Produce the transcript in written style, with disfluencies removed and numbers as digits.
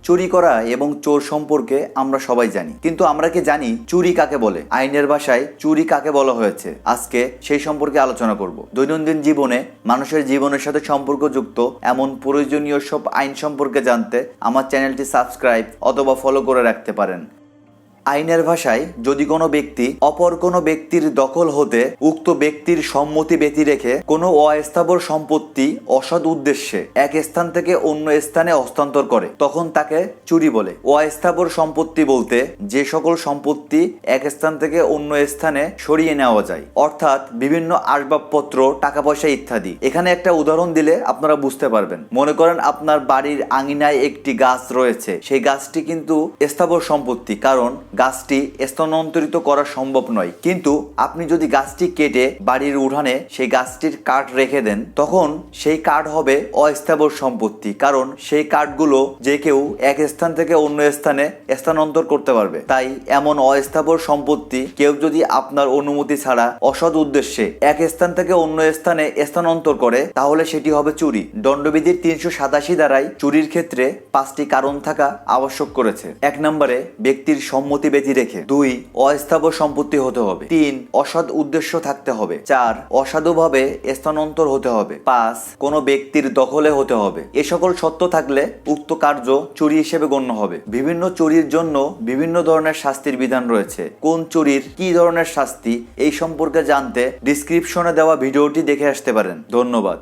চুরি করা এবং চোর সম্পর্কে আমরা সবাই জানি, কিন্তু আমরা কি জানি চুরি কাকে বলে? আইনের ভাষায় চুরি কাকে বলা হয়েছে? আজকে সেই সম্পর্কে আলোচনা করব। দৈনন্দিন জীবনে মানুষের জীবনের সাথে সম্পর্কযুক্ত এমন প্রয়োজনীয় সব আইন সম্পর্কে জানতে আমার চ্যানেলটি সাবস্ক্রাইব অথবা ফলো করে রাখতে পারেন। আইনের ভাষায় যদি কোনো ব্যক্তি অপর কোনো ব্যক্তির দখল হতে উক্ত ব্যক্তির সম্মতি ব্যতি রেখে কোনো অস্থাবর সম্পত্তি অসৎ উদ্দেশ্যে এক স্থান থেকে অন্য স্থানে হস্তান্তর করে, তখন তাকে চুরি বলে। অস্থাবর সম্পত্তি বলতে যে সকল সম্পত্তি এক স্থান থেকে অন্য স্থানে সরিয়ে নেওয়া যায়, অর্থাৎ বিভিন্ন আসবাবপত্র, টাকা পয়সা ইত্যাদি। এখানে একটা উদাহরণ দিলে আপনারা বুঝতে পারবেন। মনে করেন আপনার বাড়ির আঙিনায় একটি গাছ রয়েছে, সেই গাছটি কিন্তু স্থাবর সম্পত্তি, কারণ গাছটি স্থানান্তরিত করা সম্ভব নয়। কিন্তু আপনি যদি গাছটি কেটে বাড়ির উঠানে সেই গাছটির কাঠ রেখে দেন, তখন সেই কাঠ হবে অস্থাবর সম্পত্তি, কারণ সেই কাঠগুলো যে কেউ এক স্থান থেকে অন্য স্থানে স্থানান্তর করতে পারবে। তাই এমন অস্থাবর সম্পত্তি কেউ যদি আপনার অনুমতি ছাড়া অসৎ উদ্দেশ্যে এক স্থান থেকে অন্য স্থানে স্থানান্তর করে, তাহলে সেটি হবে চুরি। দণ্ডবিধির 387 ধারায় চুরির ক্ষেত্রে 5টি কারণ থাকা আবশ্যক করেছে। 1 নম্বরে ব্যক্তির সম্মতি ব্যতি রেখে। 2 অস্থাবর সম্পত্তি হতে হবে। 3 অসৎ উদ্দেশ্য থাকতে হবে। 4 অসাধুভাবে স্থানান্তর হতে হবে। 5 কোনো ব্যক্তির দখলে হতে হবে। এ সকল সত্য থাকলে উক্ত কার্য চুরি হিসেবে গণ্য হবে। বিভিন্ন চুরির জন্য বিভিন্ন ধরনের শাস্তির বিধান রয়েছে। কোন চুরির কি ধরনের শাস্তি এই সম্পর্কে জানতে ডিসক্রিপশনে দেওয়া ভিডিওটি দেখে আসতে পারেন। ধন্যবাদ।